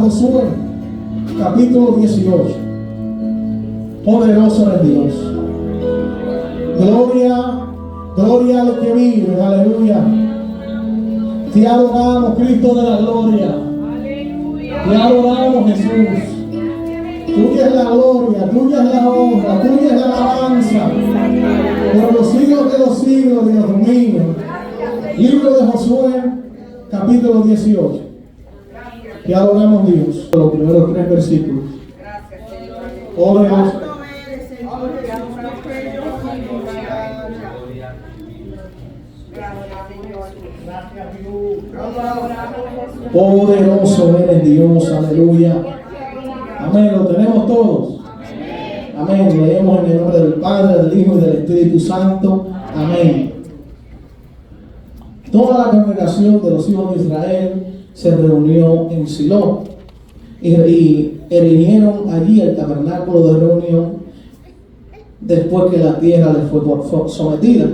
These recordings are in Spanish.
Josué, capítulo 18. Poderoso es Dios. Gloria, gloria al que vive, aleluya. Te adoramos, Cristo de la gloria. Te adoramos, Jesús. Tuya es la gloria, tuya es la honra, tuya es la alabanza. Por los siglos de los siglos, Dios mío. Libro de Josué, capítulo 18. Te adoramos, Dios. Los primeros 3 versículos. Poderoso. Poderoso eres Dios, aleluya. Amén, lo tenemos todos. Amén, leemos en el nombre del Padre, del Hijo y del Espíritu Santo. Amén. Toda la congregación de los hijos de Israel se reunió en Silo y erigieron allí el tabernáculo de reunión después que la tierra les fue sometida.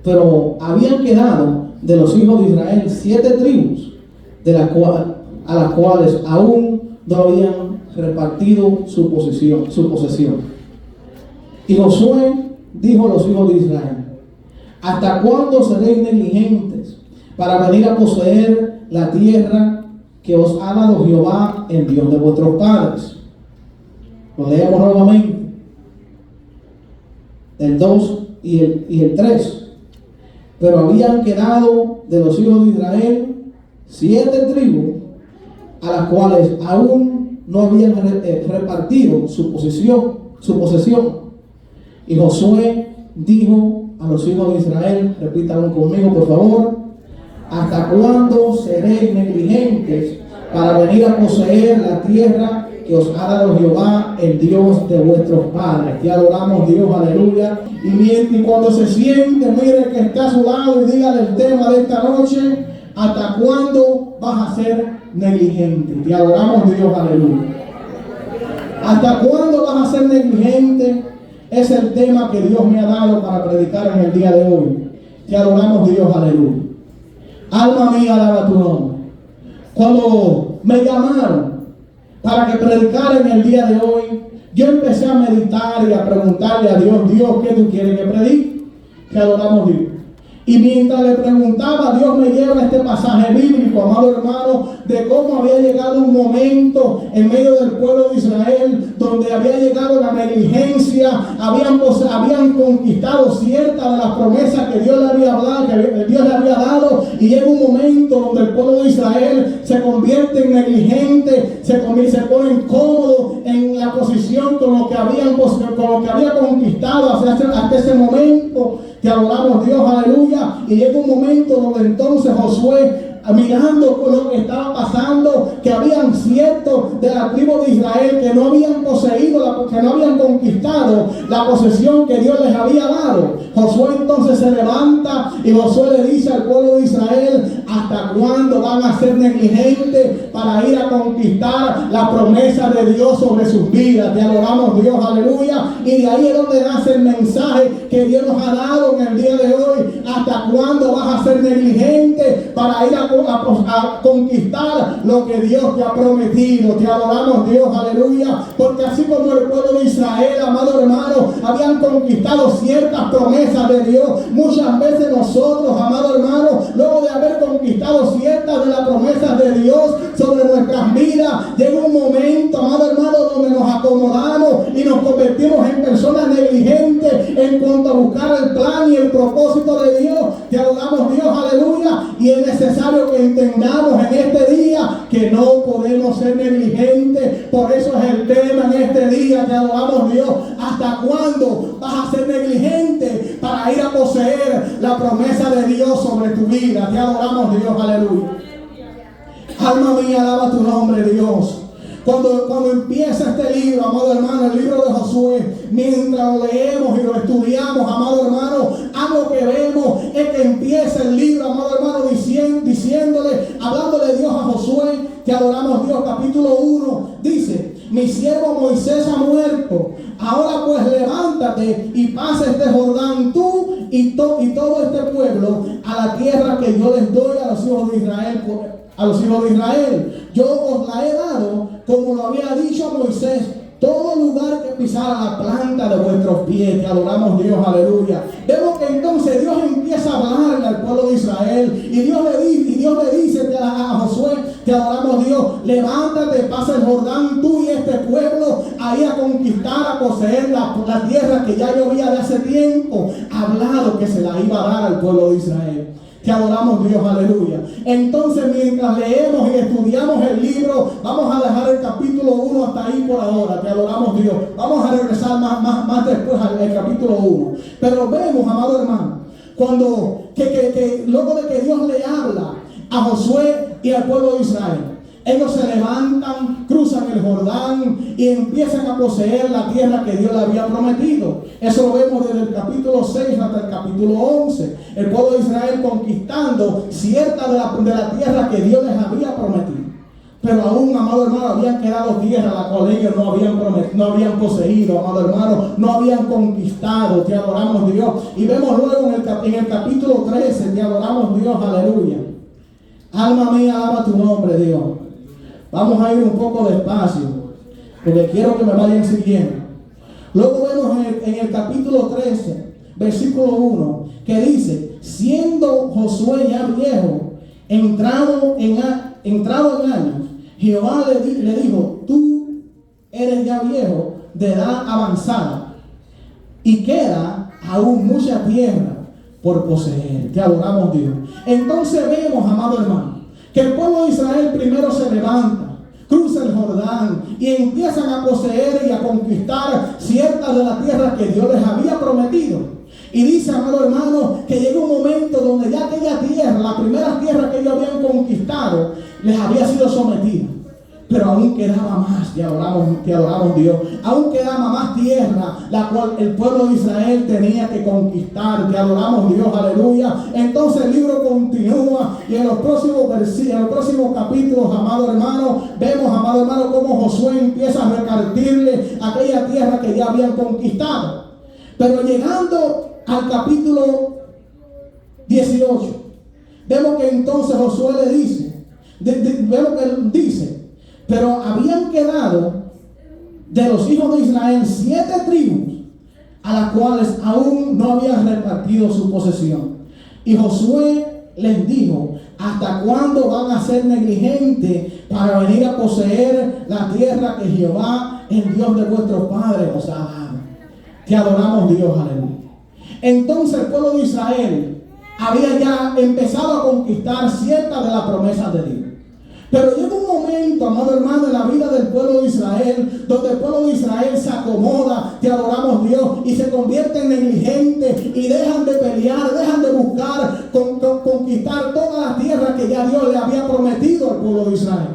Pero habían quedado de los hijos de Israel 7 tribus, a las cuales aún no habían repartido su posesión. Y Josué dijo a los hijos de Israel: ¿hasta cuándo seréis negligentes para venir a poseer la tierra que os ha dado Jehová, el Dios de vuestros padres? Lo leemos nuevamente, el 2 y el 3. Pero habían quedado de los hijos de Israel 7 tribus, a las cuales aún no habían repartido su posesión. Y Josué dijo a los hijos de Israel, repítanlo conmigo por favor: ¿hasta cuándo seréis negligentes para venir a poseer la tierra que os ha dado Jehová, el Dios de vuestros padres? Te adoramos, Dios, aleluya. Y cuando se siente, mire que está a su lado y dígale el tema de esta noche: ¿hasta cuándo vas a ser negligente? Te adoramos, Dios, aleluya. ¿Hasta cuándo vas a ser negligente? Es el tema que Dios me ha dado para predicar en el día de hoy. Te adoramos, Dios, aleluya. Alma mía, alaba tu nombre. Cuando me llamaron para que predicara en el día de hoy, yo empecé a meditar y a preguntarle a Dios: Dios, ¿qué tú quieres que predique? Te adoramos, Dios. Y mientras le preguntaba, Dios me lleva a este pasaje bíblico, amado hermano, de cómo había llegado un momento en medio del pueblo de Israel donde había llegado la negligencia, habían conquistado ciertas de las promesas que Dios le había dado, y llega un momento donde el pueblo de Israel se convierte en negligente, se pone incómodo en la posición con lo que había conquistado hasta ese momento. Te adoramos, Dios, aleluya. Y llega un momento donde entonces Josué, mirando con lo que estaba pasando, que habían ciertos de la tribu de Israel que no habían poseído, que no habían conquistado la posesión que Dios les había dado. Josué entonces se levanta y Josué le dice al pueblo de Israel: ¿hasta cuándo van a ser negligentes para ir a conquistar la promesa de Dios sobre sus vidas? Te adoramos, Dios, aleluya. Y de ahí es donde nace el mensaje que Dios nos ha dado en el día de hoy: ¿hasta cuándo vas a ser negligente para ir a conquistar lo que Dios te ha prometido? Te adoramos, Dios, aleluya. Porque así como el pueblo de Israel, amado hermano, habían conquistado ciertas promesas de Dios, muchas veces nosotros, amado hermano, luego de haber conquistado ciertas de las promesas de Dios sobre nuestras vidas, llega un momento, amado hermano, donde nos acomodamos y nos convertimos en personas negligentes en cuanto a buscar el plan y el propósito de Dios. Te adoramos, Dios, aleluya. Y es necesario que entendamos en este día que no podemos ser negligentes. Por eso es el tema en este día. Te adoramos, Dios. ¿Hasta cuándo vas a ser negligente para ir a poseer la promesa de Dios sobre tu vida? Te adoramos, Dios, aleluya. Alma mía, alaba tu nombre, Dios. Cuando empieza este libro, amado hermano, el libro de Josué, mientras lo leemos y lo estudiamos, amado hermano, algo que vemos es que empieza el libro, amado hermano, hablándole Dios a Josué. Te adoramos, Dios. Capítulo 1 dice: mi siervo Moisés ha muerto. Ahora pues levántate y pasa este Jordán, tú y todo este pueblo, a la tierra que yo les doy a los hijos de Israel a los hijos de Israel: yo os la he dado, como lo había dicho a Moisés, todo lugar que pisara la planta de vuestros pies. Te adoramos, Dios, aleluya. Vemos que entonces Dios empieza a hablarle al pueblo de Israel, y Dios le dice a Josué: te adoramos, Dios, levántate, pasa el Jordán, tú y este pueblo, ahí a conquistar, a poseer la tierra que ya yo había de hace tiempo hablado que se la iba a dar al pueblo de Israel. Te adoramos, Dios, aleluya. Entonces, mientras leemos y estudiamos el libro, vamos a dejar el capítulo 1 hasta ahí por ahora. Te adoramos, Dios. Vamos a regresar más después al capítulo 1. Pero vemos, amado hermano, cuando luego de que Dios le habla a Josué y al pueblo de Israel, ellos se levantan, cruzan el Jordán y empiezan a poseer la tierra que Dios le había prometido. Eso lo vemos desde el capítulo 6 hasta el capítulo 11. El pueblo de Israel conquistando cierta de la tierra que Dios les había prometido. Pero aún, amado hermano, habían quedado tierra la cual ellos no habían poseído, amado hermano, no habían conquistado. Te adoramos, Dios. Y vemos luego en el capítulo 13, te adoramos, Dios, aleluya. Alma mía, alaba tu nombre, Dios. Vamos a ir un poco despacio, porque quiero que me vayan siguiendo. Luego vemos en el capítulo 13, versículo 1, que dice: siendo Josué ya viejo, entrado en años, Jehová le dijo: tú eres ya viejo, de edad avanzada, y queda aún mucha tierra por poseer. Te adoramos, Dios. Entonces vemos, amado hermano, que el pueblo de Israel primero se levanta, cruza el Jordán y empiezan a poseer y a conquistar ciertas de las tierras que Dios les había prometido. Y dice, amado hermano, que llega un momento donde ya aquella tierra, la primera tierra que ellos habían conquistado, les había sido sometida. Pero aún quedaba más. Te adoramos, Dios. Aún quedaba más tierra, la cual el pueblo de Israel tenía que conquistar. Te adoramos, Dios, aleluya. Entonces el libro continúa, y en los próximos capítulos, amado hermano, vemos, amado hermano, cómo Josué empieza a repartirle aquella tierra que ya habían conquistado. Pero llegando al capítulo 18, vemos que entonces Josué le dice, vemos que él dice: pero habían quedado de los hijos de Israel 7 tribus, a las cuales aún no habían repartido su posesión. Y Josué les dijo: ¿hasta cuándo van a ser negligentes para venir a poseer la tierra que Jehová, el Dios de vuestros padres, os ha dado? Te adoramos, Dios, aleluya. Entonces el pueblo de Israel había ya empezado a conquistar ciertas de las promesas de Dios. Pero llega un momento, amado hermano, en la vida del pueblo de Israel, donde el pueblo de Israel se acomoda, te adoramos, Dios, y se convierte en negligente, y dejan de pelear, dejan de buscar conquistar toda la tierra que ya Dios le había prometido al pueblo de Israel.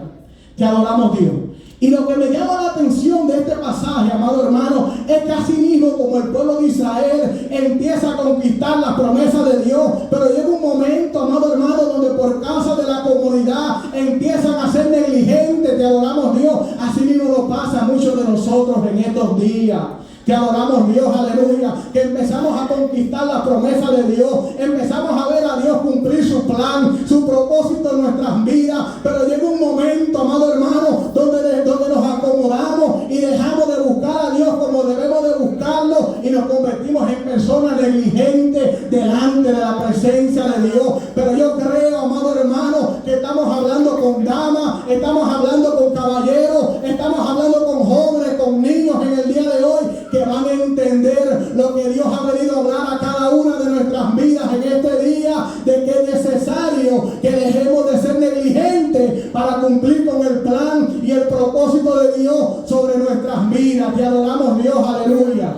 Te adoramos, Dios. Y lo que me llama la atención de este pasaje, amado hermano, es que así mismo como el pueblo de Israel empieza a conquistar las promesas de Dios, pero llega un momento, amado hermano, donde por causa de la comodidad empiezan a ser negligentes. Te adoramos, Dios. Así mismo lo pasa a muchos de nosotros en estos días. Te adoramos, Dios, aleluya. Que empezamos a conquistar la promesa de Dios. Empezamos a ver a Dios cumplir su plan, su propósito en nuestras vidas. Pero llega un momento, amado hermano, donde nos acomodamos y dejamos de buscar a Dios como debemos de buscarlo, y nos convertimos en personas negligentes delante de la presencia de Dios. Pero yo creo, amado hermano, que estamos hablando con damas, estamos hablando con caballeros, estamos hablando con jóvenes, con niños en el día de hoy, que van a entender lo que Dios ha venido a hablar a cada una de nuestras vidas en este día, de que es necesario que dejemos de ser negligentes para cumplir con el plan y el propósito de Dios sobre nuestras vidas. Te adoramos, Dios, aleluya.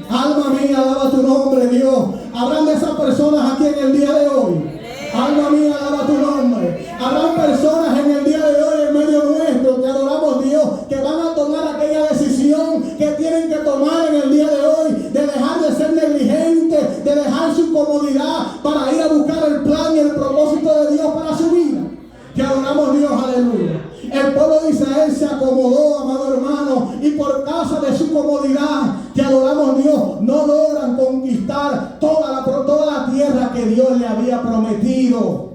Alma mía, alaba tu nombre, Dios. Habrán de esas personas aquí en el día de hoy. Alma mía, alaba tu nombre. Habrán personas en el día de hoy en medio nuestro, te adoramos, Dios, que van a tomar aquella decisión que tienen que tomar en el día de hoy, de dejar de ser negligentes, de dejar su comodidad para ir a buscar el plan y el propósito de Dios para su vida. Te adoramos, Dios, aleluya. El pueblo de Israel se acomodó, amado hermano, y por causa de su comodidad, te adoramos, Dios, no logran conquistar toda la tierra que Dios le había prometido.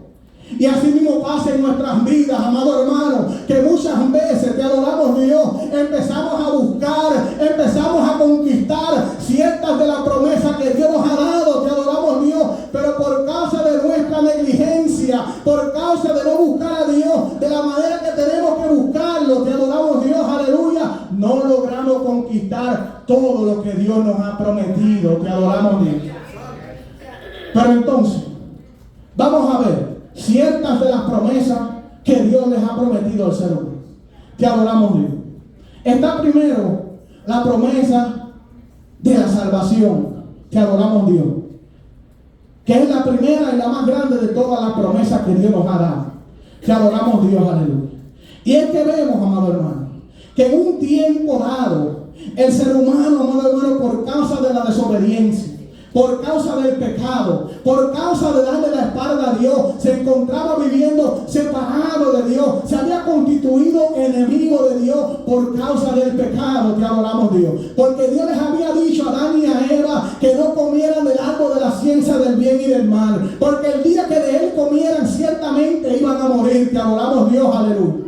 Y así mismo pasa en nuestras vidas, amado hermano, que muchas veces, te adoramos Dios, empezamos a buscar, empezamos a conquistar ciertas de las promesas que Dios nos ha dado, te adoramos Dios, pero por causa de nuestra negligencia, por causa de no buscar a Dios de la manera que tenemos que buscarlo, te adoramos Dios, aleluya, no logramos conquistar todo lo que Dios nos ha prometido, te adoramos Dios. Pero entonces, vamos a ver ciertas de las promesas que Dios les ha prometido al ser humano. Te adoramos Dios. Está primero la promesa de la salvación. Te adoramos Dios. Que es la primera y la más grande de todas las promesas que Dios nos ha dado. Te adoramos Dios, aleluya. Y es que vemos, amado hermano, que en un tiempo dado, el ser humano, amado hermano, por causa de la desobediencia, por causa del pecado, por causa de darle la espalda a Dios, se encontraba viviendo separado de Dios, se había constituido enemigo de Dios por causa del pecado. Te adoramos Dios, porque Dios les había dicho a Adán y a Eva que no comieran del árbol de la ciencia del bien y del mal, porque el día que de él comieran ciertamente iban a morir. Te adoramos Dios, aleluya.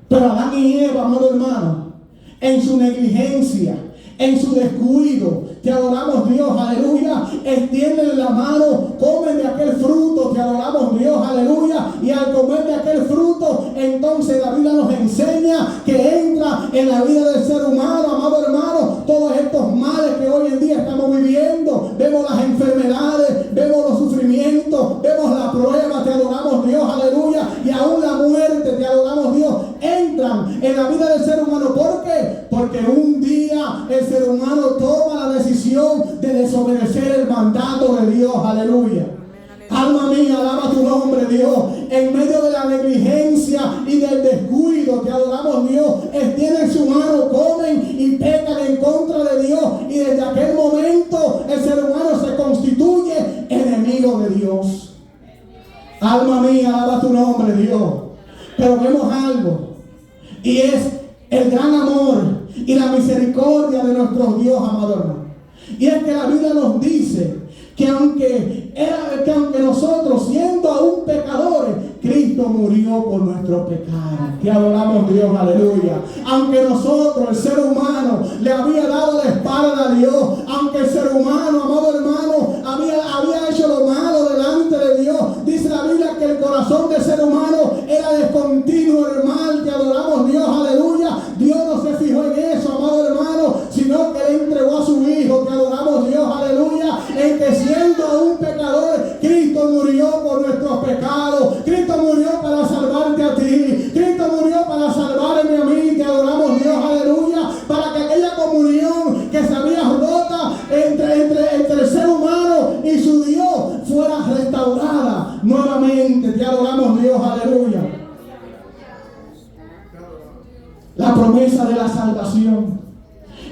Pero Adán y Eva, amado hermano, en su negligencia, en su descuido, te adoramos Dios, aleluya, extienden la mano, comen de aquel fruto, te adoramos Dios, aleluya, y al comer de aquel fruto, entonces la Biblia nos enseña que entra en la vida del ser humano, amado hermano, todos estos males que hoy en día estamos viviendo, vemos las enfermedades, vemos los sufrimientos, vemos la prueba, te adoramos Dios, aleluya, y aún la muerte, te adoramos Dios, entran en la vida del ser humano. ¿Por qué? Porque un día el ser humano toma la decisión de desobedecer el mandato de Dios, aleluya. Alma mía, alaba tu nombre, Dios. En medio de la negligencia y del descuido, te adoramos Dios, extienden su mano, comen y pecan en contra de Dios, y desde aquel momento el ser humano se constituye enemigo de Dios. Alma mía, alaba tu nombre, Dios. Pero vemos algo, y es el gran amor y la misericordia de nuestro Dios, amado hermano. Y es que la Biblia nos dice que aunque nosotros, siendo aún pecadores, Cristo murió por nuestros pecados. Te adoramos Dios, aleluya. Aunque nosotros, el ser humano, le había dado la espalda a Dios, aunque el ser humano, amado hermano, había hecho lo malo delante de Dios, dice la Biblia que el corazón del ser humano era descontinuo el mal. Te adoramos Dios, aleluya. Dios no se fijó en eso, amado hermano, sino que le entregó a su Hijo. Te adoramos Dios, aleluya, en que siendo aún pecadores, Cristo murió por nuestros pecados. Cristo murió para salvarte a ti. Cristo murió para salvarme a mí. Te adoramos Dios, aleluya, para que aquella comunión que se había rota entre el ser humano y su Dios fuera restaurada nuevamente. Te adoramos Dios, aleluya. La promesa de la salvación,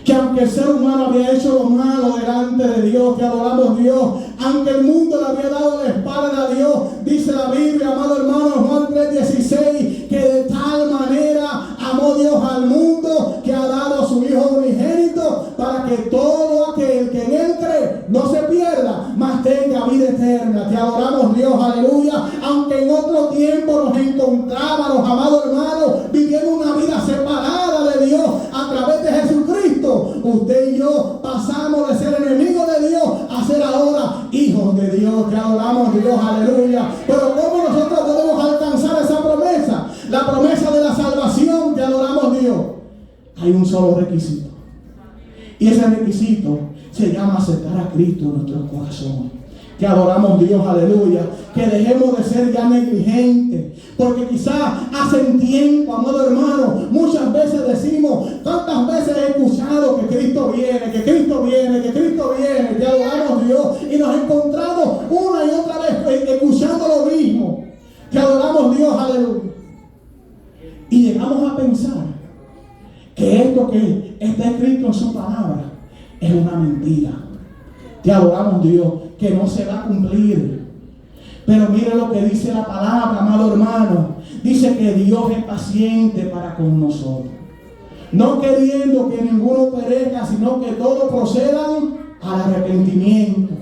que aunque el ser humano había hecho lo malo delante de Dios, te adoramos Dios, aunque el mundo le había dado la espalda a Dios, dice la Biblia, amado hermano, Juan 3:16, que de tal manera amó Dios al mundo que ha dado a su Hijo unigénito, para que todo aquel que en él cree no se pierda, mas tenga vida eterna. Te adoramos Dios, aleluya. Aunque en otro tiempo nos encontrábamos, amado hermano, viviendo una vida separada de Dios a través de Jesucristo, usted y yo pasamos de ser enemigos de Dios a ser ahora hijos de Dios. Te adoramos Dios, aleluya. Pero ¿cómo nosotros podemos alcanzar esa promesa? La promesa de la salvación. Te adoramos Dios. Hay un solo requisito, y ese requisito se llama aceptar a Cristo en nuestros corazones. Te adoramos Dios, aleluya. Que dejemos de ser ya negligentes, porque quizás hace tiempo, amado hermano, muchas veces decimos, tantas veces he escuchado que Cristo viene, que Cristo viene, que Cristo viene. Te adoramos Dios, y nos encontramos una y otra vez escuchando lo mismo. Te adoramos Dios, aleluya. Y llegamos a pensar que esto que está escrito en su palabra es una mentira. Te adoramos Dios, que no se va a cumplir. Pero mire lo que dice la palabra, amado hermano. Dice que Dios es paciente para con nosotros, no queriendo que ninguno perezca, sino que todos procedan al arrepentimiento.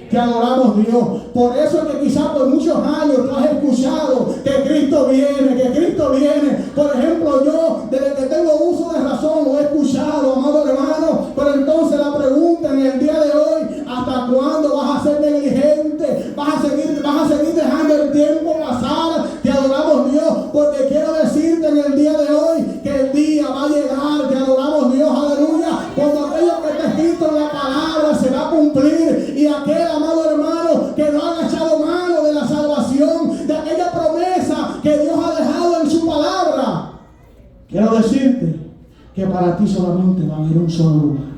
Te adoramos, Dios. Por eso es que quizás por muchos años tú has escuchado que Cristo viene, que Cristo viene. Por ejemplo, yo desde que tengo uso de razón lo he escuchado, amado hermano. Pero entonces la pregunta en el día de hoy: ¿hasta cuándo vas a ser negligente? ¿Vas a seguir dejando el tiempo pasar? Te adoramos, Dios, porque quiero decirte en el día de hoy que el día va a llegar. Te adoramos, Dios, aleluya, cuando aquello que está escrito en la palabra se va a cumplir, y aquel, amado hermano, que no ha echado mano de la salvación, de aquella promesa que Dios ha dejado en su palabra, quiero decirte que para ti solamente va a haber un solo lugar.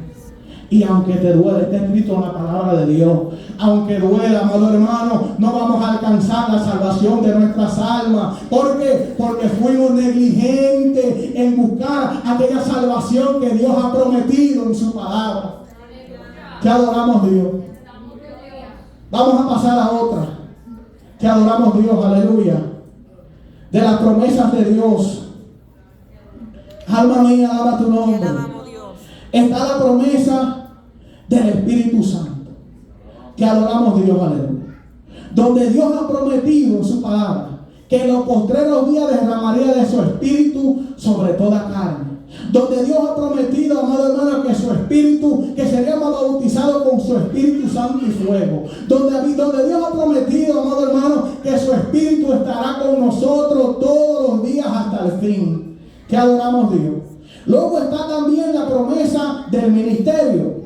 Y aunque te duele, está escrito en la palabra de Dios, aunque duela, amado hermano, no vamos a alcanzar la salvación de nuestras almas. ¿Por qué? Porque fuimos negligentes en buscar aquella salvación que Dios ha prometido en su palabra. Te adoramos, Dios. Vamos a pasar a otra. Te adoramos, Dios, aleluya. De las promesas de Dios. Alma mía, alaba tu nombre. Está la promesa del Espíritu Santo. Te adoramos, Dios, aleluya. Donde Dios ha prometido en su palabra que en los postreros días derramaría de su Espíritu sobre toda carne. Donde Dios ha prometido, amado hermano, que su Espíritu, que seríamos bautizados con su Espíritu Santo y fuego. Donde Dios ha prometido, amado hermano, que su Espíritu estará con nosotros todos los días hasta el fin. Te adoramos, Dios. Luego está también la promesa del ministerio.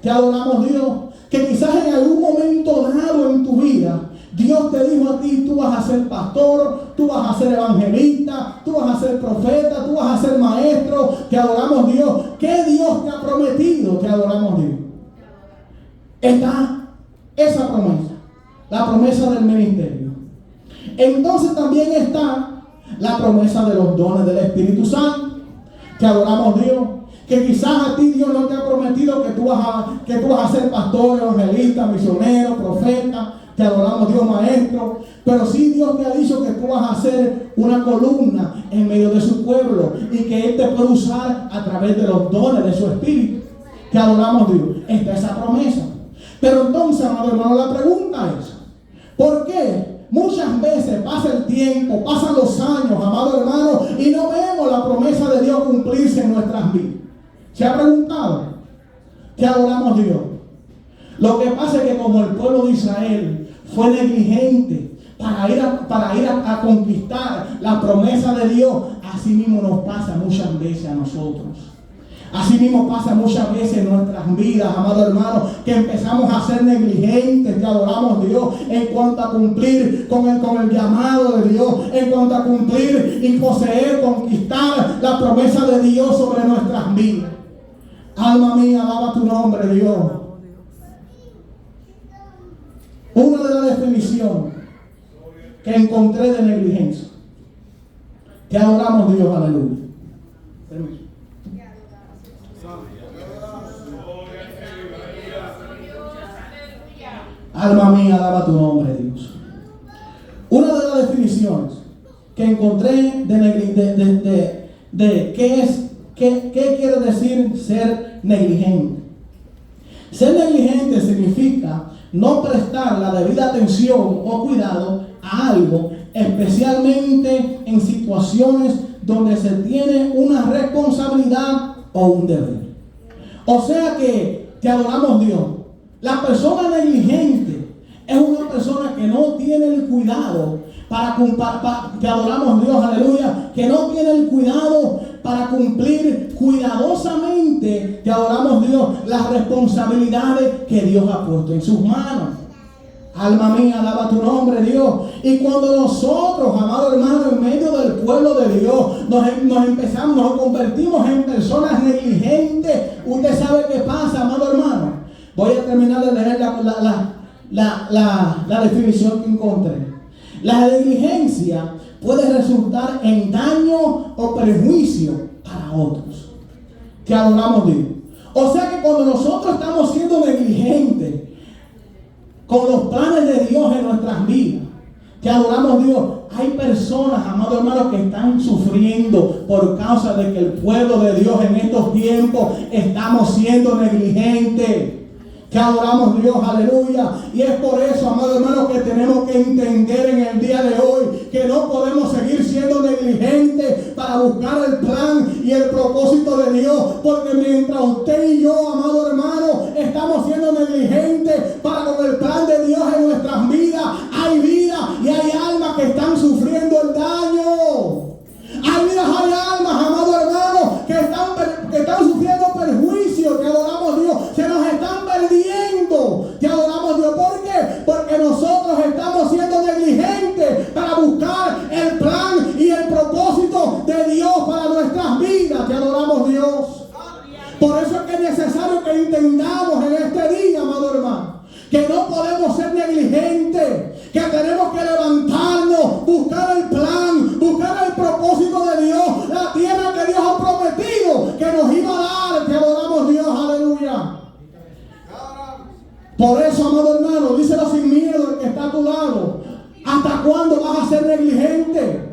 Te adoramos, Dios, que quizás en algún momento dado en tu vida Dios te dijo a ti: tú vas a ser pastor, tú vas a ser evangelista, tú vas a ser profeta, tú vas a ser maestro. Te adoramos, Dios. ¿Qué Dios te ha prometido? Te adoramos, Dios. Está esa promesa, la promesa del ministerio. Entonces también está la promesa de los dones del Espíritu Santo. Te adoramos, Dios. Que quizás a ti Dios no te ha prometido que tú vas a ser pastor, evangelista, misionero, profeta. Te adoramos, Dios, maestro. Pero sí Dios te ha dicho que tú vas a ser una columna en medio de su pueblo, y que Él te puede usar a través de los dones de su Espíritu. Te adoramos, Dios. Está esa promesa. Pero entonces, amado hermano, la pregunta es: ¿por qué muchas veces pasa el tiempo, pasan los años, amado hermano, y no vemos la promesa de Dios cumplirse en nuestras vidas? ¿Se ha preguntado? Te adoramos, Dios. Lo que pasa es que como el pueblo de Israel fue negligente para ir a conquistar la promesa de Dios, así mismo nos pasa muchas veces a nosotros. Así mismo pasa muchas veces en nuestras vidas, amado hermano, que empezamos a ser negligentes. Te adoramos, Dios, en cuanto a cumplir con el llamado de Dios, en cuanto a cumplir y poseer, conquistar la promesa de Dios sobre nuestras vidas. Alma mía, alaba tu nombre, Dios. Una de las definiciones que encontré de negligencia. Te adoramos, Dios, aleluya. Permiso. Alma mía, alaba tu nombre, Dios. Una de las definiciones que encontré de qué quiere decir ser negligente. Ser negligente significa no prestar la debida atención o cuidado a algo, especialmente en situaciones donde se tiene una responsabilidad o un deber. O sea que te adoramos, Dios. La persona negligente es una persona que no tiene el cuidado te adoramos, Dios, aleluya, que no tiene el cuidado para cumplir cuidadosamente, te adoramos, Dios, las responsabilidades que Dios ha puesto en sus manos. Alma mía, alaba tu nombre, Dios. Y cuando nosotros, amado hermano, en medio del pueblo de Dios, nos convertimos en personas negligentes, usted sabe qué pasa, amado hermano. Voy a terminar de leer la definición que encontré. La negligencia puede resultar en daño o perjuicio para otros. Te adoramos, Dios. O sea que cuando nosotros estamos siendo negligentes con los planes de Dios en nuestras vidas, te adoramos, Dios, hay personas, amados hermanos, que están sufriendo por causa de que el pueblo de Dios en estos tiempos estamos siendo negligentes. Te adoramos, Dios, aleluya. Y es por eso, amado hermano, que tenemos que entender en el día de hoy que no podemos seguir siendo negligentes para buscar el plan y el propósito de Dios. Porque mientras usted y yo, amado hermano, estamos siendo negligentes para con el plan de Dios en nuestras vidas, hay vidas y hay almas que están sufriendo el daño. Hay vidas, hay almas, amado hermano, que están sufriendo perjuicio. Te adoramos, Dios. Se nos están perdiendo. Te adoramos, Dios. ¿Por qué? Porque nosotros estamos siendo negligentes para buscar el plan y el propósito de Dios para nuestras vidas. Te adoramos, Dios. Por eso es que es necesario que entendamos en este día, amado hermano, que no podemos ser negligentes, que tenemos que levantarnos, buscar el plan, buscar el propósito de Dios, la tierra que Dios ha prometido que nos iba a dar. Te adoramos, Dios, aleluya. Por eso, amado hermano, díselo sin miedo el que está a tu lado. ¿Hasta cuándo vas a ser negligente?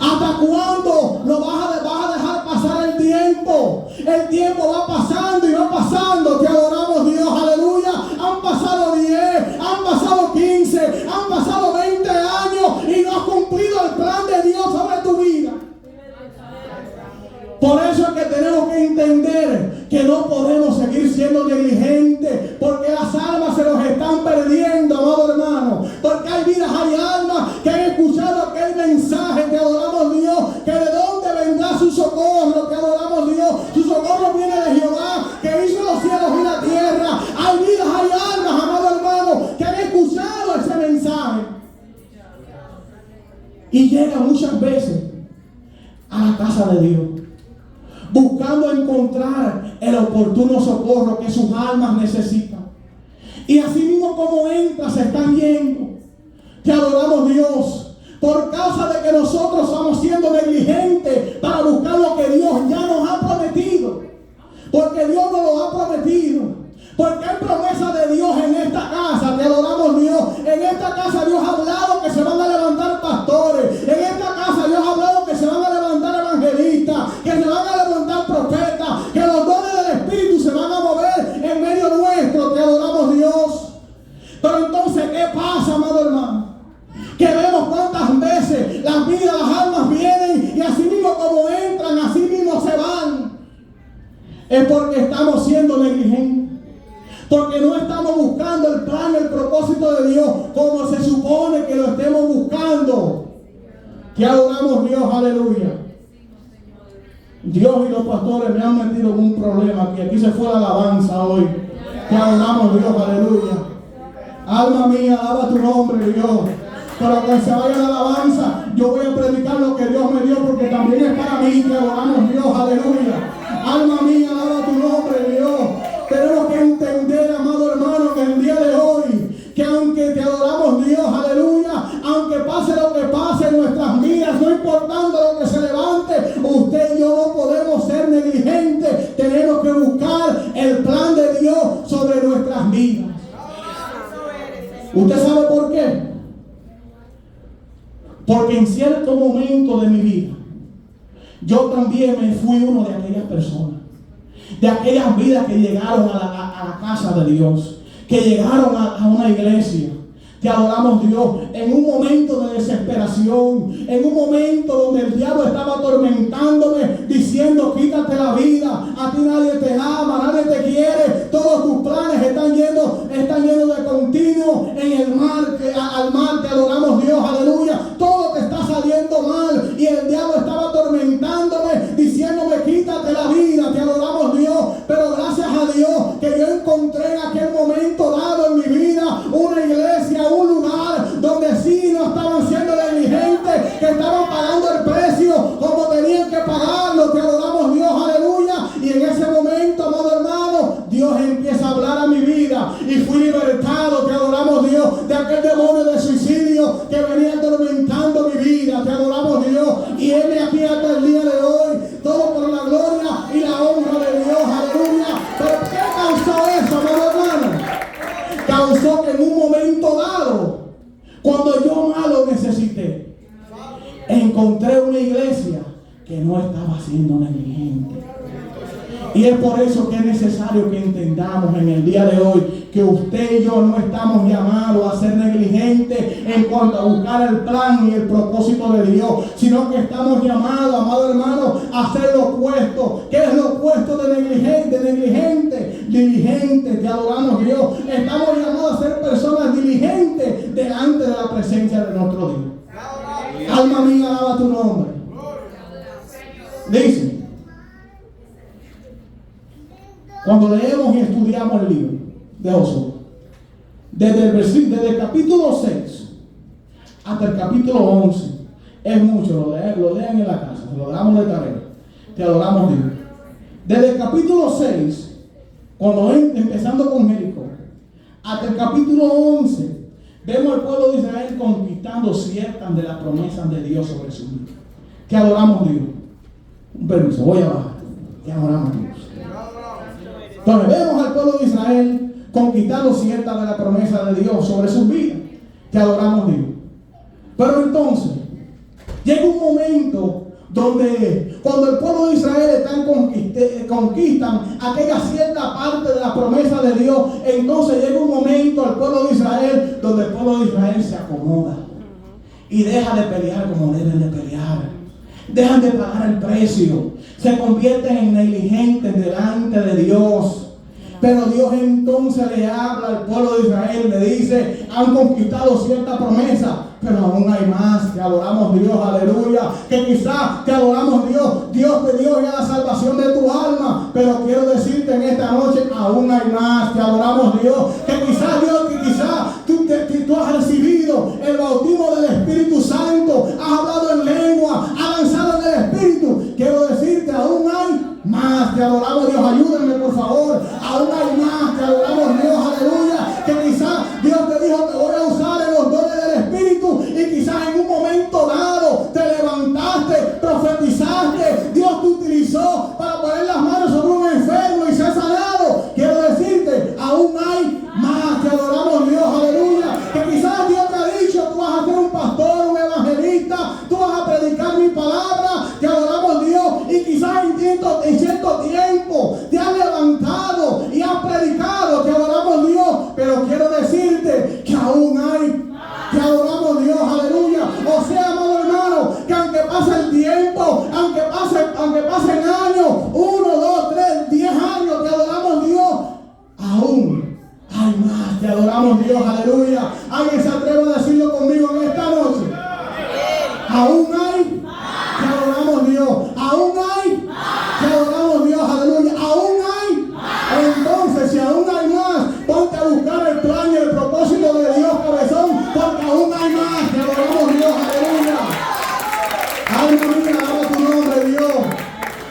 ¿Hasta cuándo lo vas a dejar pasar el tiempo? El tiempo va pasando y va pasando. Te adoramos, Dios, aleluya. Han pasado 10, han pasado 15, han pasado 20 años y no has cumplido el plan de Dios sobre tu vida. Por eso es que tenemos que entender que no podemos seguir siendo negligentes, porque las almas se nos están perdiendo, amado hermano. Porque hay vidas, hay almas que han escuchado aquel mensaje. Te adoramos, Dios, que de dónde vendrá su socorro. Te adoramos, Dios. Su socorro viene de Jehová, que hizo los cielos y la tierra. Hay vidas, hay almas, amado hermano, que han escuchado ese mensaje. Y llegan muchas veces a la casa de Dios, buscando encontrar el oportuno socorro que sus almas necesitan. Y así mismo como entra, se están yendo. Te adoramos, Dios, por causa de que nosotros estamos siendo negligentes para buscar lo que Dios ya nos ha prometido. Porque Dios nos lo ha prometido. Porque hay promesa de Dios en esta casa. Te adoramos, Dios. En esta casa Dios ha hablado que se van a levantar pastores. En esta casa Dios ha hablado que se van a levantar evangelistas, que se van a levantar profetas, que los dones del Espíritu se van a mover en medio nuestro. Te adoramos, Dios. Pero entonces, ¿qué pasa, amado hermano? Que vemos cuántas veces las vidas, las almas vienen y así mismo como entran, así mismo se van. Es porque estamos siendo negligentes. Porque no estamos buscando el plan, el propósito de Dios como se supone que lo estemos buscando. Te adoramos, Dios, aleluya. Dios y los pastores me han metido en un problema que aquí se fue la alabanza hoy. Te adoramos, Dios, aleluya. Alma mía, alaba tu nombre, Dios. Pero que se vaya la alabanza, yo voy a predicar lo que Dios me dio, porque también es para mí. Te adoramos, Dios, aleluya. Alma mía, alaba tu nombre, Dios. Tenemos que entender, amado hermano, que el día de hoy, que aunque te adoramos, Dios, aleluya, aunque pase lo que pase en nuestras vidas, no importando lo que se levante, usted y yo no podemos ser negligentes. Tenemos que buscar el plan de Dios sobre nuestras vidas. ¿Usted sabe por qué? Porque en cierto momento de mi vida, yo también me fui uno de aquellas personas, de aquellas vidas que llegaron a la casa de Dios, que llegaron a una iglesia. Te adoramos, Dios, en un momento de desesperación, en un momento donde el diablo estaba atormentándome, diciendo: quítate la vida, a ti nadie te ama, nadie te quiere, todos tus planes están yendo de continuo en el mar, al mar. Te adoramos, Dios, aleluya, todo te está saliendo mal, y el diablo estaba atormentándome, diciéndome: quítate la vida. Te adoramos, Dios, pero gracias a Dios que yo encontré en aquel momento dado en mi vida una iglesia, un lugar donde sí no estaban siendo negligentes, que estaban pagando el precio como tenían que pagarlo. Te adoramos, Dios, aleluya. Y en ese momento, amado hermano, Dios empieza a hablar a mi vida y fui libertado. Te adoramos, Dios, de aquel demonio de suicidio que venía atormentando mi vida. Te adoramos, Dios, y heme aquí hasta el día de hoy, todo por la gloria y la honra de Dios, aleluya. ¿Pero qué causó eso, amado hermano? Causó que en un momento dado, cuando yo más lo necesité, encontré una iglesia que no estaba siendo negligente. Y es por eso que es necesario que entendamos en el día de hoy que usted y yo no estamos llamados a ser negligentes en cuanto a buscar el plan y el propósito de Dios, sino que estamos llamados, amado hermano, a hacer lo opuesto. ¿Qué es lo opuesto de negligente? Diligente, que adoramos a Dios. Estamos llamados a ser personas diligentes delante de la presencia de nuestro Dios. Alma mía, alaba tu nombre. Dice, cuando leemos y estudiamos el libro de Josué, desde el capítulo 6 hasta el capítulo 11, es mucho, lo lean en la casa, se lo damos de tarea, que adoramos a Dios. Desde el capítulo 6, cuando empezando con Jericó, hasta el capítulo 11, vemos al pueblo de Israel conquistando ciertas de las promesas de Dios sobre su vida. Que adoramos a Dios. Un permiso, voy a bajar. Que adoramos a Dios. Entonces vemos al pueblo de Israel conquistando ciertas de las promesas de Dios sobre sus vidas. Que adoramos a Dios. Pero entonces, llega un momento donde cuando el pueblo de Israel conquistan aquella cierta parte de la promesa de Dios, entonces llega un momento al pueblo de Israel donde el pueblo de Israel se acomoda y deja de pelear como deben de pelear, dejan de pagar el precio, se convierten en negligentes delante de Dios. Pero Dios entonces le habla al pueblo de Israel, le dice: han conquistado cierta promesa, pero aún hay más. Que adoramos a Dios, aleluya. Que quizás te adoramos a Dios, Dios te dio ya la salvación de tu alma, pero quiero decirte en esta noche, aún hay más. Que adoramos a Dios, que quizás Dios, tú has recibido el bautismo del Espíritu Santo, has hablado en lengua, has avanzado en el Espíritu. Quiero decirte, aún hay más. Te adoramos a Dios, ayúdenme por favor. Aún hay más. Te adoramos a Dios, aleluya. Que quizás Dios te dijo: te voy a usar en los dones del Espíritu, y quizás en un momento dado te levantaste, profetizaste, Dios te utilizó para poner las manos sobre un enfermo y ser sanado. Quiero decirte, aún hay más. Te adoramos a Dios, aleluya. Que quizás Dios te ha dicho: tú vas a ser un pastor, un evangelista, tú vas a predicar mi palabra. Te adoramos a Dios. Y quizás en cierto tiempo te has levantado y has predicado. Te adoramos a Dios. Pero quiero decirte que aún hay. Te adoramos a Dios, aleluya. O sea, amado hermano, que aunque pase el tiempo, aunque pasen años, 1, 2, 3, 10 años, te adoramos a Dios, aún hay más. Te adoramos a Dios, aleluya. ¿Alguien se atreve a decirlo conmigo en esta noche? Aún hay. Te adoramos a Dios. Aún hay. Te adoramos a Dios, aleluya. Aún hay. Entonces, si aún hay más, ponte a buscar el plan y el propósito de Dios, cabezón, porque aún hay más. Te adoramos a Dios, aleluya. Alma mía, alaba tu nombre, Dios.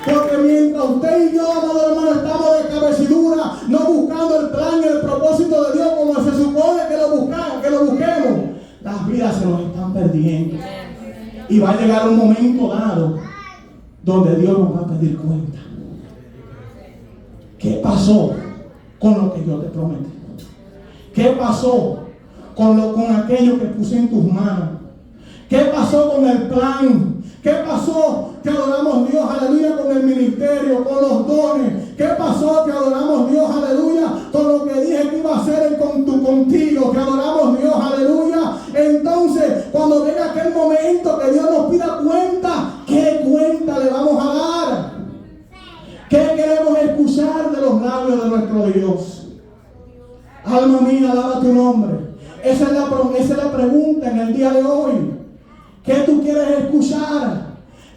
Porque mientras usted y yo, amado hermano, estamos de cabecidura, no buscando el plan y el propósito de Dios como se supone que lo busquemos, las vidas se nos están perdiendo. Y va a llegar un momento dado donde Dios nos va a pedir cuenta. ¿Qué pasó con lo que yo te prometí? ¿Qué pasó con aquello que puse en tus manos? ¿Qué pasó con el plan? ¿Qué pasó? Que adoramos a Dios, aleluya, con el ministerio, con los dones. ¿Qué pasó? Que adoramos a Dios, aleluya, con lo que dije que iba a hacer contigo. Que adoramos a Dios, aleluya. Entonces, cuando venga aquel momento que Dios nos pida cuenta, ¿qué cuenta le vamos a dar? ¿Qué queremos escuchar de los labios de nuestro Dios? Alma mía, alaba tu nombre. Esa es la pregunta en el día de hoy. ¿Qué tú quieres escuchar?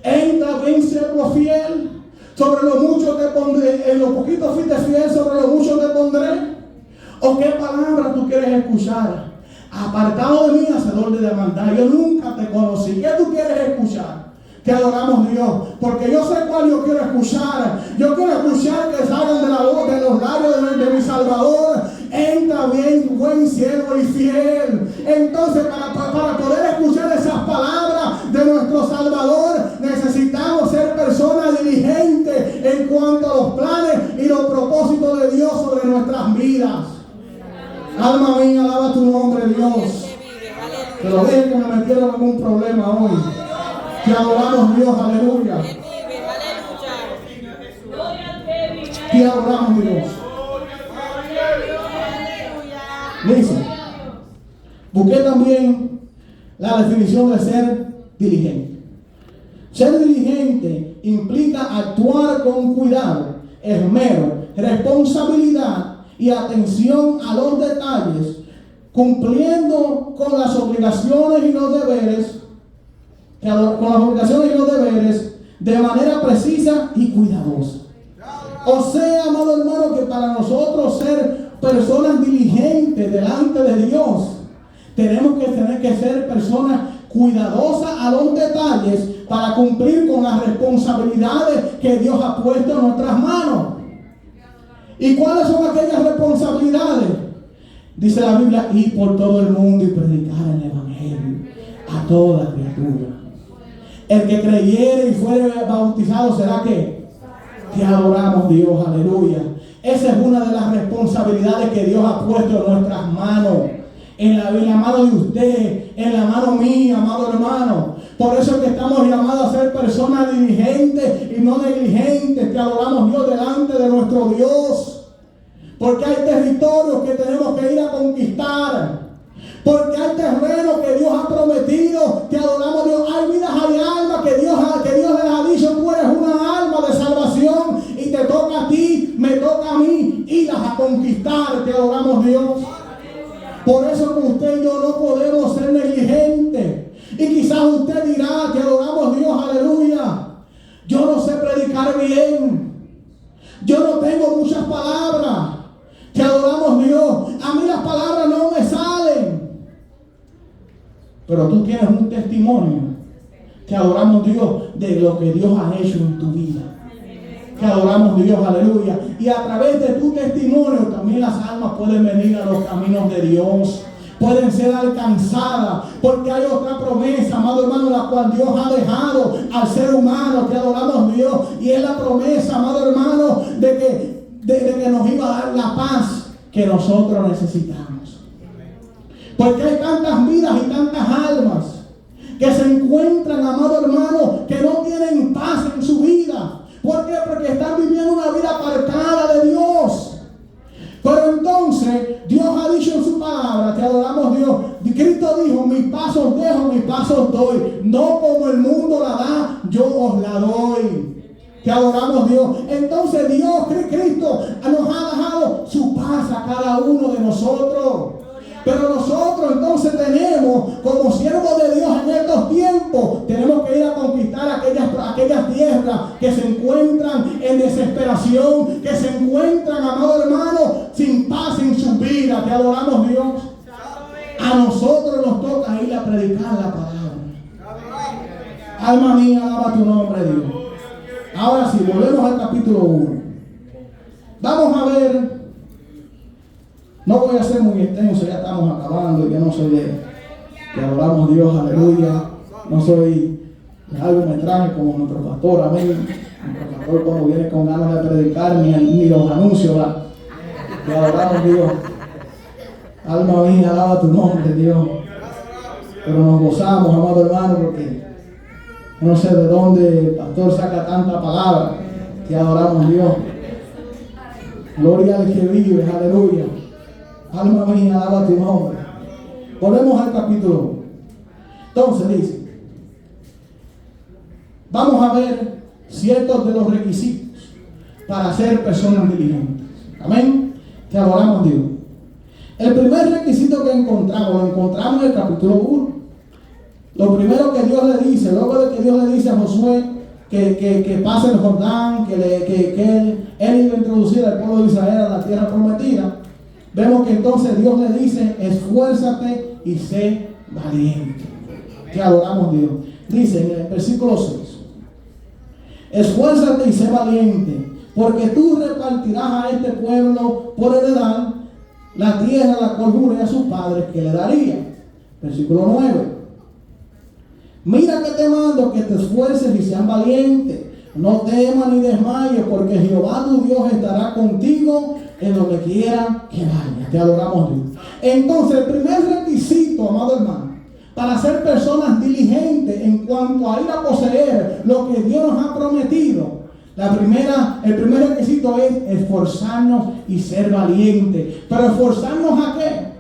Entra, ven, siervo fiel. Sobre lo mucho te pondré. En lo poquito fuiste fiel, sobre lo mucho te pondré. ¿O qué palabra tú quieres escuchar? Apartado de mí, hacedor de maldad, yo nunca te conocí. ¿Qué tú quieres escuchar? Que adoramos a Dios, porque yo sé cuál yo quiero escuchar. Yo quiero escuchar que salgan de la voz, de los labios de mi Salvador: entra bien, buen siervo y fiel. Entonces, para poder escuchar esas palabras de nuestro Salvador, necesitamos ser personas diligentes en cuanto a los planes y los propósitos de Dios sobre nuestras vidas. Alma mía, alaba tu nombre, Dios. Pero dejen que me metieron en un problema hoy. Que adoramos a Dios, aleluya. Y adoramos a Dios. Dice, busqué también la definición de ser diligente. Ser diligente implica actuar con cuidado, esmero, responsabilidad y atención a los detalles, cumpliendo con las obligaciones y los deberes, de manera precisa y cuidadosa. O sea, amado hermano, que para nosotros ser personas diligentes delante de Dios, tenemos que tener que ser personas cuidadosas a los detalles para cumplir con las responsabilidades que Dios ha puesto en nuestras manos. ¿Y cuáles son aquellas responsabilidades? Dice la Biblia, ir por todo el mundo y predicar el evangelio a toda criatura. El que creyere y fuere bautizado será que adoramos a Dios, aleluya. Esa es una de las responsabilidades que Dios ha puesto en nuestras manos. En la mano de usted, en la mano mía, amado hermano. Por eso es que estamos llamados a ser personas diligentes y no negligentes, que adoramos a Dios delante de nuestro Dios. Porque hay territorios que tenemos que ir a conquistar. Porque hay terrenos que Dios ha prometido, que adoramos a Dios. Hay vidas, hay almas que Dios les ha dicho, tú eres una alma de salvación y te toca a ti, me toca a mí, irlas a conquistar, que adoramos a Dios. Por eso con usted y yo no podemos ser negligentes. Y quizás usted dirá que adoramos a Dios, aleluya. Yo no sé predicar bien. Yo no tengo muchas palabras. Que adoramos a Dios. A mí las palabras no me salen. Pero tú tienes un testimonio. Que adoramos a Dios de lo que Dios ha hecho en tu vida. Que adoramos a Dios, aleluya. Y a través de tu testimonio también las almas pueden venir a los caminos de Dios. Pueden ser alcanzadas. Porque hay otra promesa, amado hermano, la cual Dios ha dejado al ser humano, que adoramos a Dios. Y es la promesa, amado hermano, de que nos iba a dar la paz que nosotros necesitamos. Porque hay tantas vidas y tantas almas que se encuentran, amado hermano, que no tienen paz en su vida. ¿Por qué? Porque están viviendo una vida apartada de Dios. Pero entonces Dios ha dicho en su palabra que adoramos a Dios. Cristo dijo, mis pasos dejo, mis pasos doy. No como el mundo la da, yo os la doy. Que adoramos a Dios. Entonces Dios, Cristo, nos ha dejado su paz a cada uno de nosotros. Pero nosotros entonces tenemos, como siervos de Dios en estos tiempos, tenemos que ir a conquistar aquellas tierras que se encuentran en desesperación, que se encuentran, amado hermano, sin paz en su vida. Que adoramos a Dios. A nosotros nos toca ir a predicar la palabra. Alma mía, alaba tu nombre, Dios. Ahora sí, volvemos al capítulo 1. Vamos a ver. No voy a ser muy extenso, ya estamos acabando. Yo no soy de que adoramos a Dios, aleluya. No soy de largometraje como nuestro pastor, amén. Nuestro pastor cuando viene con ganas de predicar, ni los anuncios, ¿verdad? Que adoramos a Dios. Alma mía, alaba tu nombre, Dios. Pero nos gozamos, amado hermano, porque no sé de dónde el pastor saca tanta palabra. Que adoramos a Dios. Gloria al que vive, aleluya. Alma mía, alaba tu nombre. Volvemos al capítulo 1. Entonces dice, vamos a ver ciertos de los requisitos para ser personas diligentes. Amén. Que adoramos a Dios. El primer requisito que encontramos, lo encontramos en el capítulo 1. Lo primero que Dios le dice, luego de que Dios le dice a Josué que pase el Jordán, que él iba a introducir al pueblo de Israel a la tierra prometida. Vemos que entonces Dios le dice, esfuérzate y sé valiente. Que adoramos a Dios. Dice en el versículo 6, esfuérzate y sé valiente, porque tú repartirás a este pueblo por heredad la tierra a la cual juré a sus padres que le daría. Versículo 9. Mira que te mando que te esfuerces y seas valiente. No temas ni desmayes, porque Jehová tu Dios estará contigo en donde quiera que vayas. Te adoramos a Dios. Entonces, el primer requisito, amado hermano, para ser personas diligentes en cuanto a ir a poseer lo que Dios nos ha prometido, El primer requisito es esforzarnos y ser valientes. Pero ¿esforzarnos a qué?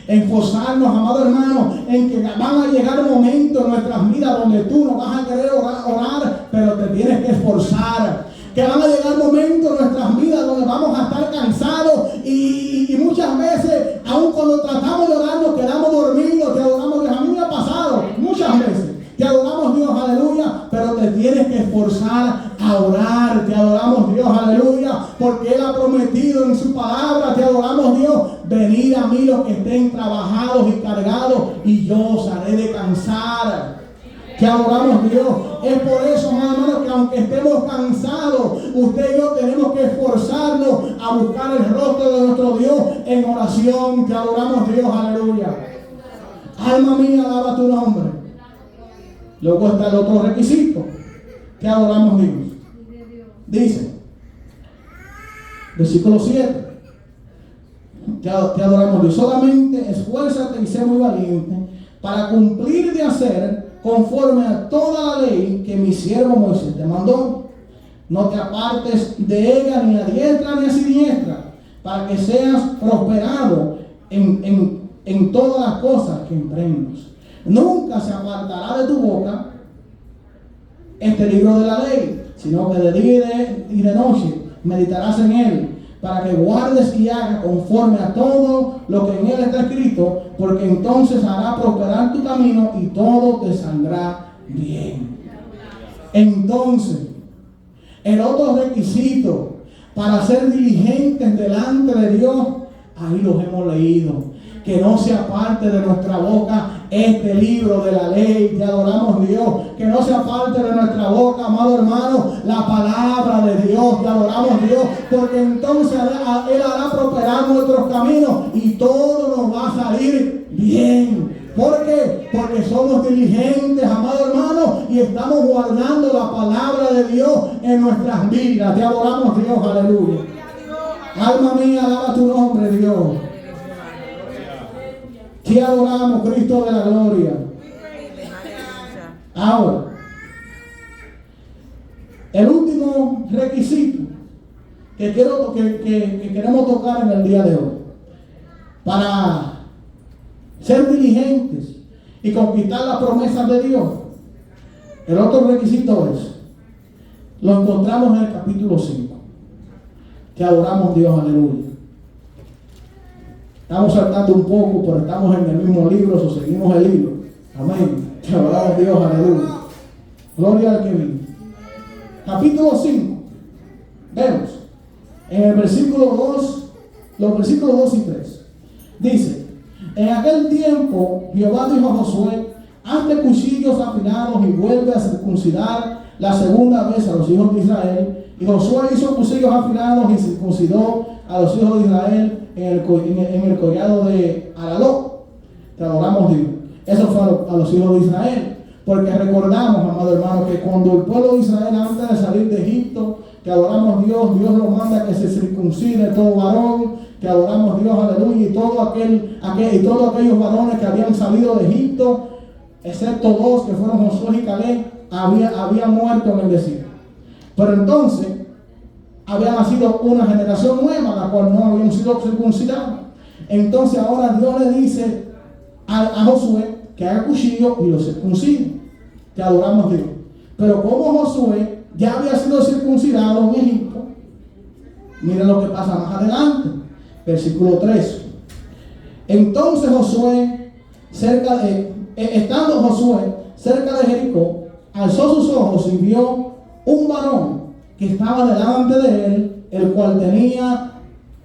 Esforzarnos, amado hermano, en que van a llegar momentos en nuestras vidas donde tú no vas a querer orar, pero te tienes que esforzar. Que van a llegar momentos en nuestras vidas donde vamos a estar cansados y muchas veces, aun cuando tratamos de orar, nos quedamos dormidos, te adoramos Dios. A mí me ha pasado muchas veces. Te adoramos Dios, aleluya, pero te tienes que esforzar a orar. Te adoramos Dios, aleluya, porque Él ha prometido en su palabra, te adoramos Dios, venid a mí los que estén trabajados y cargados y yo os haré descansar. Te adoramos Dios. Es por eso, hermanos, que aunque estemos cansados, usted y yo tenemos que esforzarnos a buscar el rostro de nuestro Dios en oración. Te adoramos Dios, aleluya. Alma mía, alaba tu nombre. Luego está el otro requisito. Te adoramos Dios. Dice, versículo 7. Te adoramos Dios. Solamente esfuérzate y sé muy valiente para cumplir de hacer conforme a toda la ley que mi siervo Moisés te mandó. No te apartes de ella ni a diestra ni a siniestra, para que seas prosperado en todas las cosas que emprendas. Nunca se apartará de tu boca este libro de la ley, sino que de día y de noche meditarás en él, para que guardes y hagas conforme a todo lo que en él está escrito, porque entonces hará prosperar tu camino y todo te saldrá bien. Entonces, el otro requisito para ser diligentes delante de Dios, ahí los hemos leído. Que no se aparte de nuestra boca este libro de la ley. Te adoramos Dios. Que no se aparte de nuestra boca, amado hermano, la palabra de Dios. Te adoramos Dios, porque entonces Él hará prosperar nuestros caminos y todo nos va a salir bien. ¿Por qué? Porque somos diligentes, amado hermano, y estamos guardando la palabra de Dios en nuestras vidas. Te adoramos Dios, aleluya. Alma mía, alaba tu nombre, Dios. Te adoramos, Cristo de la gloria. Ahora, el último requisito que queremos tocar en el día de hoy, para ser diligentes y conquistar las promesas de Dios, el otro requisito lo encontramos en el capítulo 5. Te adoramos Dios, aleluya. Estamos saltando un poco, pero estamos en el mismo libro, o seguimos el libro. Amén. Te adoramos Dios, aleluya. Gloria al que vive. Capítulo 5. Vemos. En el versículo 2, los versículos 2 y 3. Dice, en aquel tiempo Jehová dijo a Josué, hazte cuchillos afilados y vuelve a circuncidar la segunda vez a los hijos de Israel. Y Josué hizo cuchillos afilados y circuncidó a los hijos de Israel en el collado de Araló. Te adoramos Dios. Eso fue a los hijos de Israel. Porque recordamos, amado hermano, que cuando el pueblo de Israel, antes de salir de Egipto, que adoramos Dios, Dios nos manda que se circuncide todo varón, que adoramos Dios, aleluya, y todos aquellos varones que habían salido de Egipto, excepto dos que fueron Josué y Caleb, habían muerto en el desierto. Pero entonces había nacido una generación nueva, la cual no habían sido circuncidados. Entonces ahora Dios le dice a Josué que haga cuchillo y lo circuncide. Te adoramos Dios. Pero como Josué ya había sido circuncidado en Egipto, miren lo que pasa más adelante. Versículo 3. Entonces Josué, estando Josué cerca de Jericó, alzó sus ojos y vio un varón que estaba delante de él, el cual tenía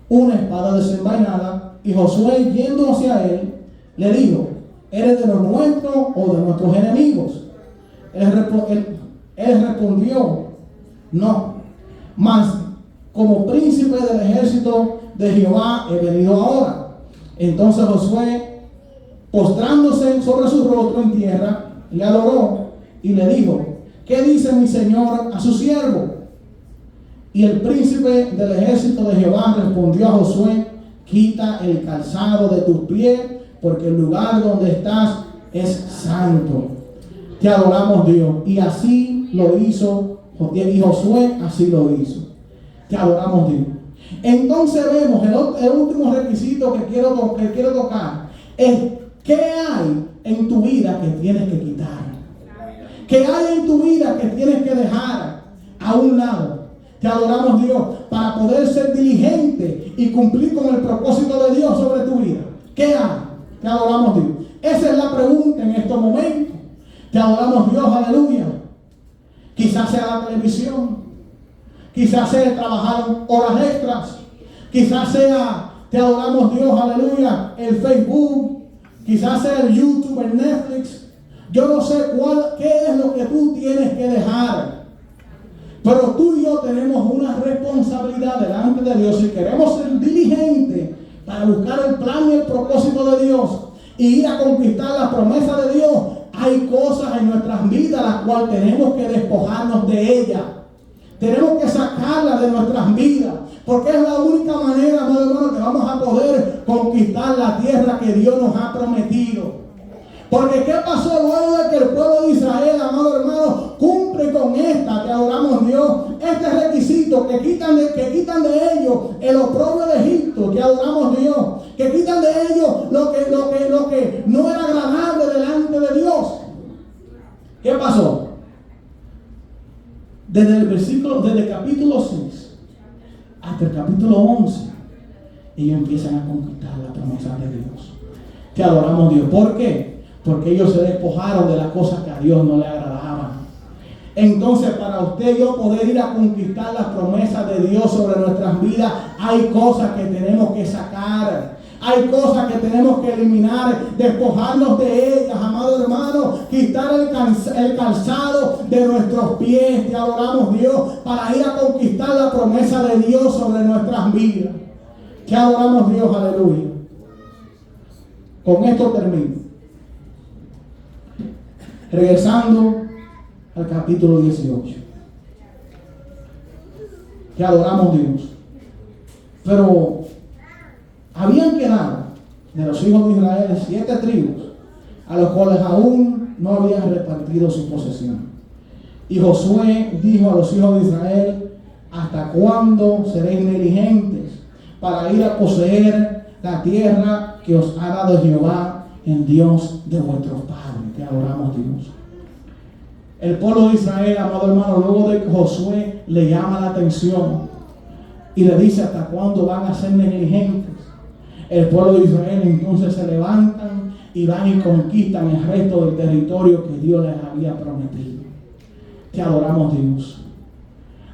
una espada desenvainada, y Josué, yendo hacia él, le dijo, ¿eres de los nuestros o de nuestros enemigos? Él respondió, no, mas como príncipe del ejército de Jehová he venido ahora. Entonces Josué, postrándose sobre su rostro en tierra, le adoró y le dijo, ¿qué dice mi señor a su siervo? Y el príncipe del ejército de Jehová respondió a Josué, quita el calzado de tus pies, porque el lugar donde estás es santo. Te adoramos Dios. Y así lo hizo Y Josué así lo hizo. Te adoramos, Dios. Entonces vemos el último requisito que quiero tocar es: ¿qué hay en tu vida que tienes que quitar? ¿Qué hay en tu vida que tienes que dejar a un lado? Te adoramos, Dios, para poder ser diligente y cumplir con el propósito de Dios sobre tu vida. ¿Qué hay? Te adoramos, Dios. Esa es la pregunta en estos momentos. Te adoramos, Dios, aleluya. Quizás sea la televisión, quizás sea trabajar horas extras, quizás sea, te adoramos, Dios, aleluya, el Facebook, quizás sea el YouTube, el Netflix. Yo no sé qué es lo que tú tienes que dejar, pero tú y yo tenemos una responsabilidad delante de Dios. Si queremos ser diligentes para buscar el plan y el propósito de Dios y ir a conquistar la promesa de Dios, hay cosas en nuestras vidas las cuales tenemos que despojarnos de ellas. Tenemos que sacarlas de nuestras vidas, porque es la única manera, amado hermano, que vamos a poder conquistar la tierra que Dios nos ha prometido. Porque ¿qué pasó luego de que el pueblo de Israel, amado hermano, cumple con te adoramos, Dios, este requisito, que quitan de ellos el oprobio de Egipto, te adoramos, Dios, que quitan de ellos lo que no era agradable delante de Dios? ¿Qué pasó? Desde el capítulo 6 hasta el capítulo 11, ellos empiezan a conquistar la promesa de Dios. Te adoramos, Dios. ¿Por qué? Porque ellos se despojaron de las cosas que a Dios no le agradaban. Entonces, para usted y yo poder ir a conquistar las promesas de Dios sobre nuestras vidas, hay cosas que tenemos que sacar. Hay cosas que tenemos que eliminar, despojarnos de ellas, amado hermano, quitar el calzado de nuestros pies. Te adoramos, Dios, para ir a conquistar la promesa de Dios sobre nuestras vidas. Te adoramos, Dios, aleluya. Con esto termino. Regresando al capítulo 18. Te adoramos, Dios. Pero habían quedado de los hijos de Israel 7 tribus, a los cuales aún no habían repartido su posesión. Y Josué dijo a los hijos de Israel: ¿hasta cuándo seréis negligentes para ir a poseer la tierra que os ha dado Jehová, el Dios de vuestros padres? Te adoramos, Dios. El pueblo de Israel, amado hermano, luego de que Josué le llama la atención y le dice: ¿hasta cuándo van a ser negligentes? El pueblo de Israel entonces se levantan y van y conquistan el resto del territorio que Dios les había prometido. Te adoramos, Dios.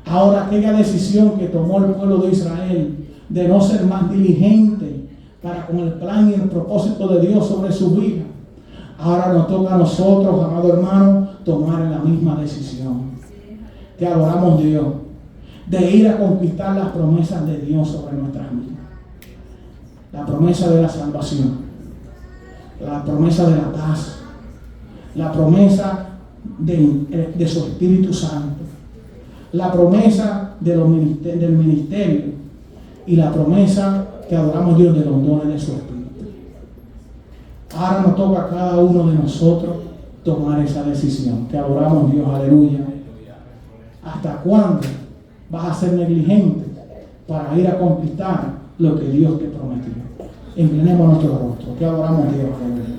Ahora, aquella decisión que tomó el pueblo de Israel de no ser más diligente para con el plan y el propósito de Dios sobre su vida, ahora nos toca a nosotros, amado hermano, tomar la misma decisión. Te adoramos, Dios, de ir a conquistar las promesas de Dios sobre nuestras vidas. La promesa de la salvación, la promesa de la paz, la promesa de su Espíritu Santo, la promesa del ministerio y la promesa, que adoramos, Dios, de los dones de su Espíritu. Ahora nos toca a cada uno de nosotros tomar esa decisión. Te adoramos, Dios, aleluya. ¿Hasta cuándo vas a ser negligente para ir a conquistar lo que Dios te prometió? Inclinemos nuestro rostro. Te adoramos, Dios, aleluya.